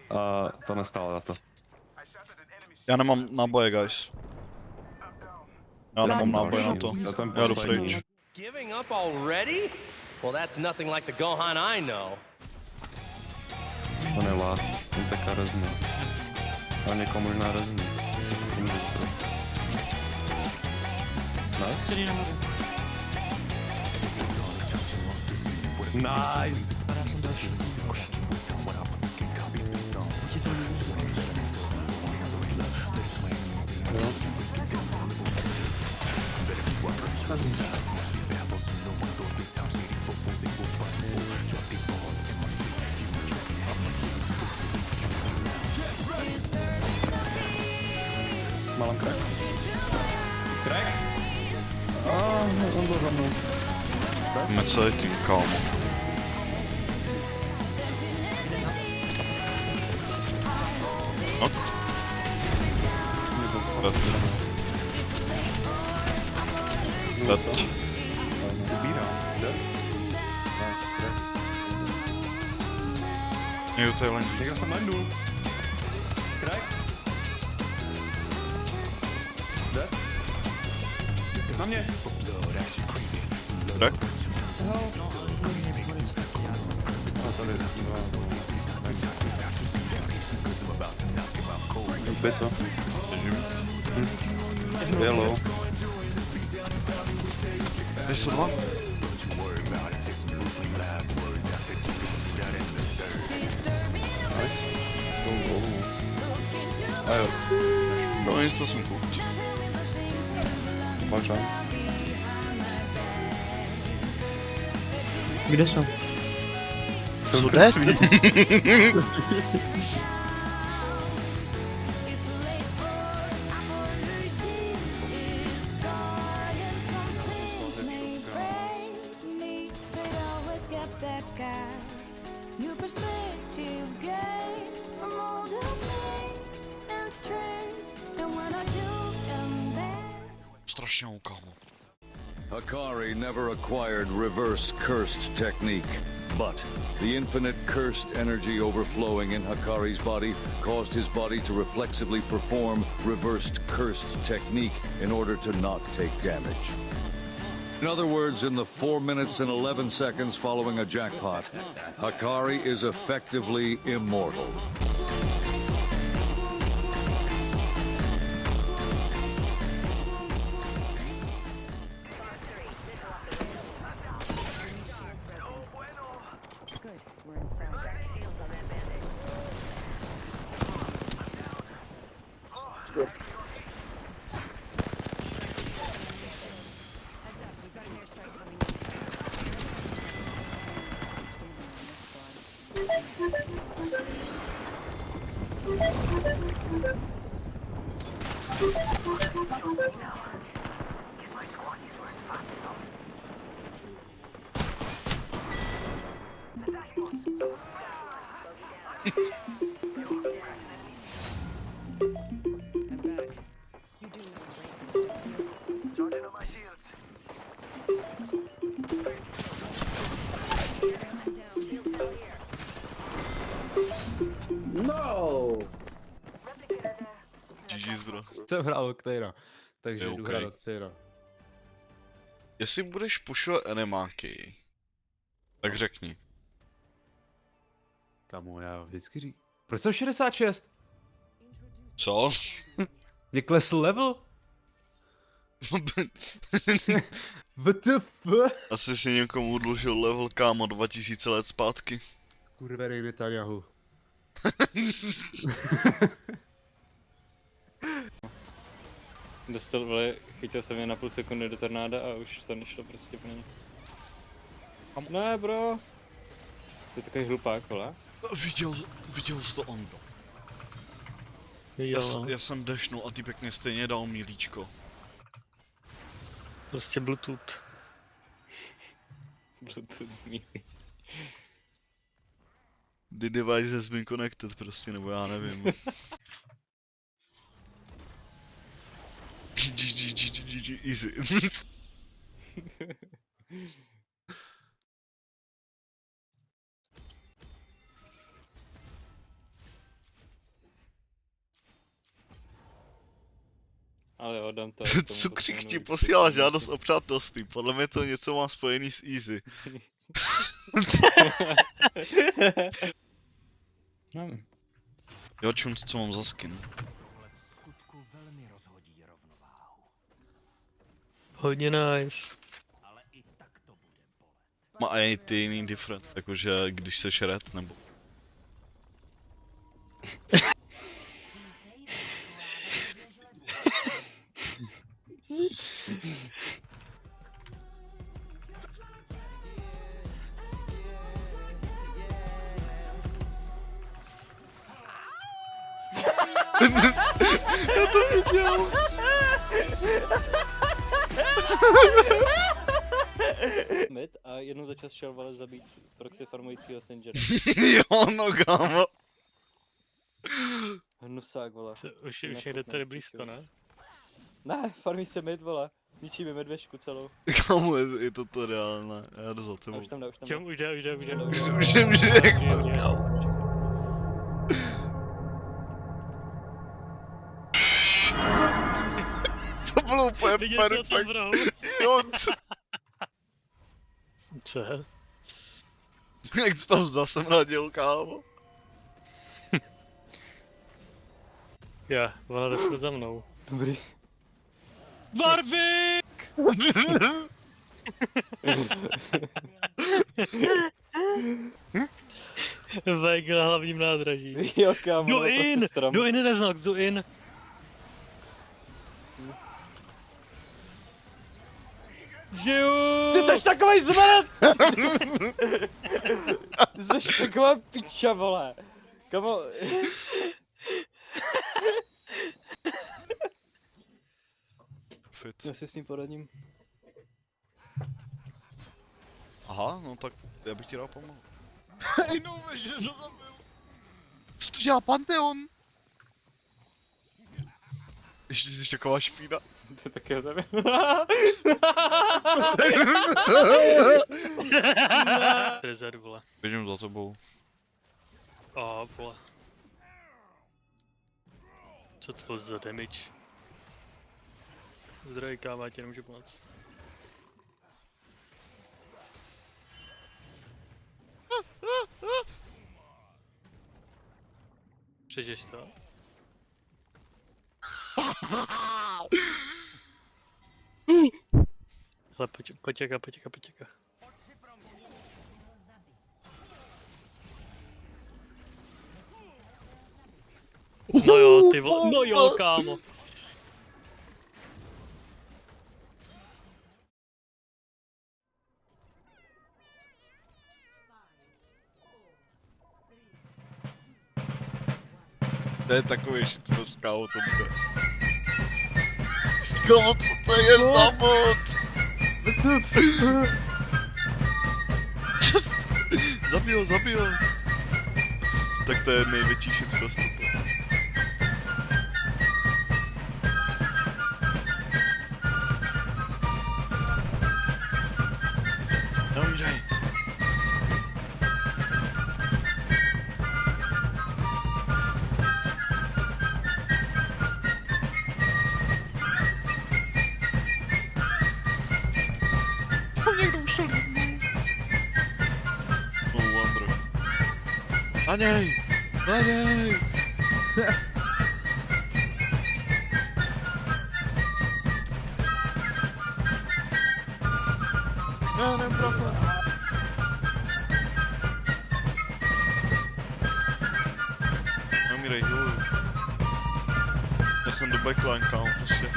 A to nestálo na to. Já nemám náboje, guys. Já nemám náboje na to. To je ten Já jdu poslední. pryč. Giving up already? Well, that's nothing like the Gohan I know. To je last, ten taká rezne. A někomu možná rezne. Nice. Nice! Mám crack. Crack? On byl za mnou. Necítím, kámo. No. Dead. Ubírá. Jo, to je len. Někdo jsem landul. Crack? Dead? Na mě. Crack? Ubij to. Držím. Yellow. Jsou dva? Nice. A jo. No, insta jsem cooked. Pačám. Kde jsou? Jsou dead? New perspective gain from all the pain and stress. And when I do am there. Strašně kámo. Hakari never acquired reverse cursed technique, but the infinite cursed energy overflowing in Hakari's body caused his body to reflexively perform reversed cursed technique in order to not take damage. In other words, in the 4 minutes and 11 seconds following a jackpot, Hakari is effectively immortal. Good, we're inside. Heads up, we've got an airstrike coming in. I'm back. You do look great, Mr. No! GG's, bro. Jsem hrál Octana, takže Je jdu OK. hrát Octana. Jestli budeš pušovat enemáky, tak řekni. Kamu, já vždycky říkám. Proč jsem 66? Co? Mě klesl level? WTF? Asi si někomu dlužil level, kámo, 2000 let zpátky. Kurverej Netanyahu. Dostal, vole, chytil jsem je na půl sekundy do tornáda a už to nešlo prostě pro ně. Ne, bro. To je takový hlupák, vole. Viděl jsi to on. Jo. Já jsem dashnul a ty pěkně stejně dal milíčko. Prostě Bluetooth. Bluetooth mílí. The device has been connected prostě, nebo já nevím. GG, easy. Ale jo, dám to. Cukřík ti posílal žádost o přátelství. Podle mě to něco má spojený s Easy. Jo, čunc, co mám za skin? Hodně nice. Má i ty jiný different, jakože když seš red, nebo... Já to viděl. Mid a jednou za čas šel vale zabít proxy farmujícího Singera. Jo, no kámo. Hnusák, vole. Už někde tady blízko, ne? Ne, farmí se mid, vole. Ničíme medvěžku celou. Kámo, je to reálné. Já jdu za A tebou. už tam jde, už tam Čem, jde. už jde. Už je jak se kámo. To bylo úplně Viděl jsi ho tam perfekt. v rohu? Jo, Co je? jak jsi tam zase mradil, kámo. Já, ona jde furt za mnou. Dobrý. Warwick! Vajk na hlavním nádraží. Jo, kámo, Do to je in! prostě strom. Do in neznok, do in! Žiju! Ty seš takovej zmrt! Ty seš taková piča, vole. Kamo... Fit. Já si s ním poradím. Aha, no tak já bych ti dal pomoct. Hej, no, že se zabil. Co to dělá Pantheon? Ještě jsi taková špína. To také zabil. Trezor, vole. Běžím za tebou. Vole. Co to bylo za damage? Zdravý kámo, já ti nemůžu pomoct. Přežiješ to? Ale počeka. No jo, ty vole, no jo, kámo. To je takový shitpost, kámo, to bude. Kámo, co to je za mod? Zabij ho. Tak to je největší shitpost toto. Neumířej. Někdo už to lidí. No wonder. Na něj! Ne, bracho. Neumírej, jo. Já jsem do backline, kámo, prostě.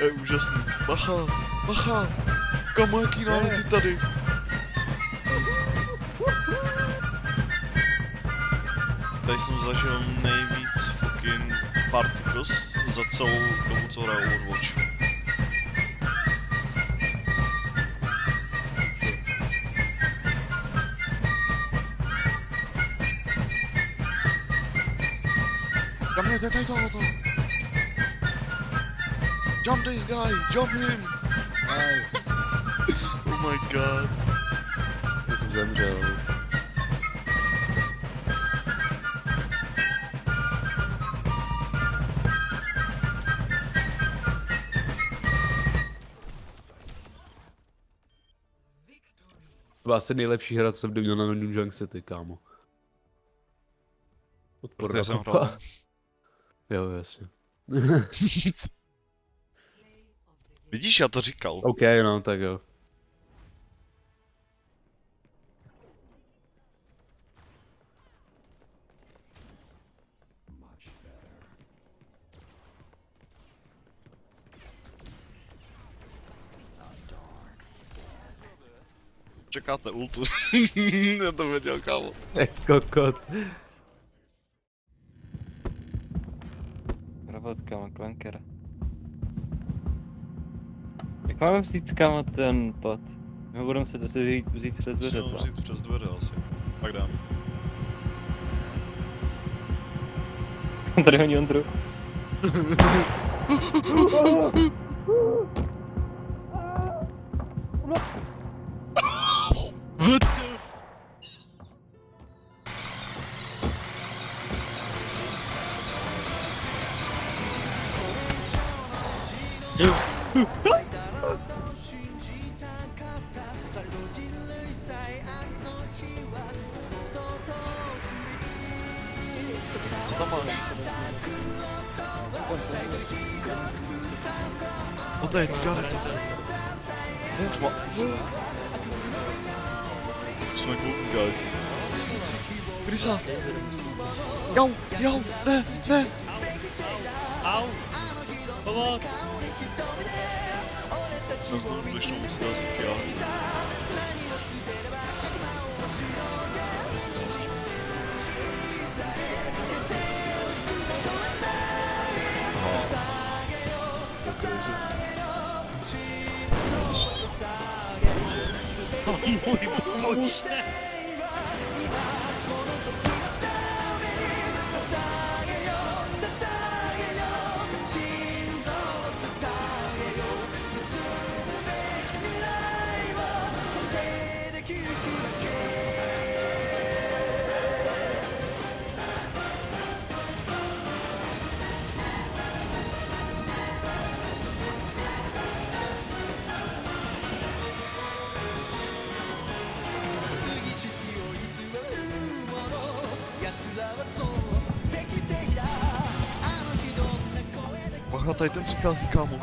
Je úžasný. Bacha! Kamo, jaký nálety tady? Tady jsem zažil nejvíc fucking particles za celou dobu, co hraju Overwatch. Kam je tady tohoto? Jump this guy! Jump him! Nice! my god. Já jsem zemřel. To byl asi nejlepší hra, co jsem kdy měl na New Junk City, kámo. Odporná Já jsem kopa. hrál. Jo, jasně. Vidíš, já to říkal. OK, no, tak jo. Čekáte ultu. Já to věděl, kámo. Kokot. Robotka má klankera. Jak máme vzít, kámo, ten pot? My ho budeme se zase vzít přes dveře, co? Vzít přes dveře asi. Tak dám. Tady honí Ondru. Co tam máš? Odej, cigaretu. Už má... Jsme cool guys. Krysa! Jau, jau, ne, ne! Au! Pomoc! Já znovu budeš muset asi já. Můj bože! Bacha, tady ten přichází, kámo.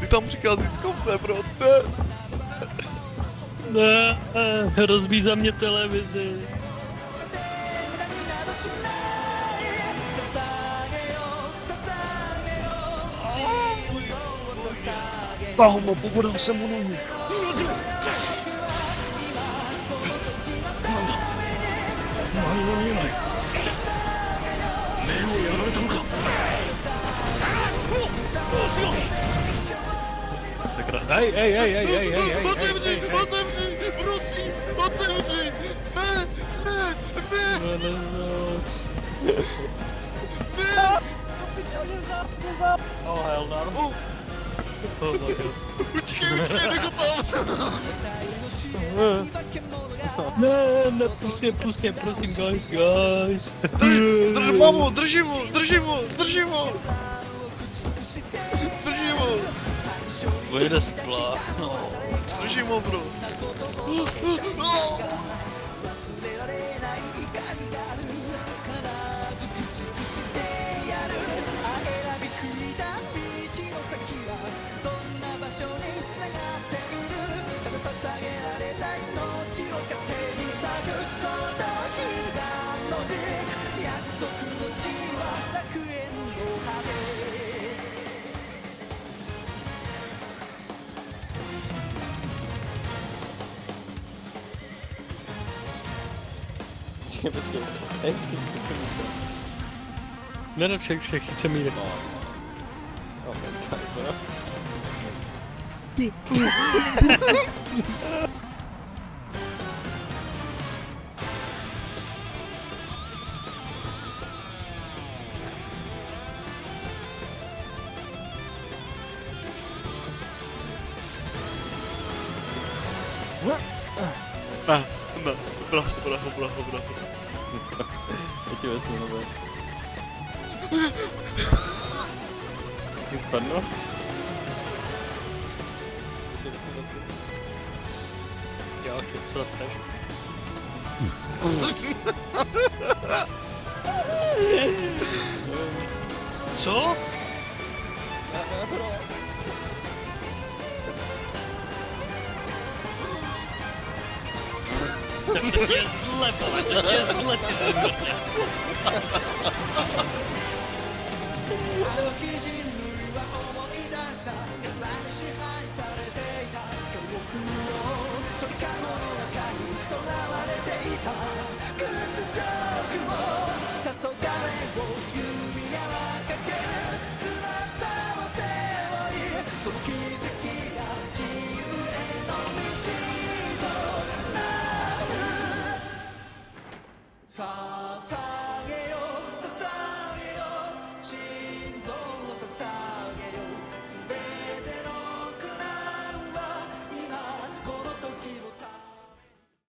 Ty tam přichází z kopce, bro, ne! Ne, rozbíjí za mě televizi. Kámo, pobodal jsem mu nohu. Sakra. Hej. Otevři, prosím, otevři! Ne, ne, ne! Oh hell no. Oh, Oh my god. Utíkej, nech ho tam! Ne, pust mě, prosím, guys. Mamu, držím ho! Držím ho! Vyjde splach, no. Držím ho, bro! Počkej. Ne, však chce mít. Oh my god, bro. Nah, nah, bravo. Já ti vezmu nové. Jsi spadl? Jo, co to chceš? Co? Tak teď je zle, vole, teď je zle, ty zmrně. Sa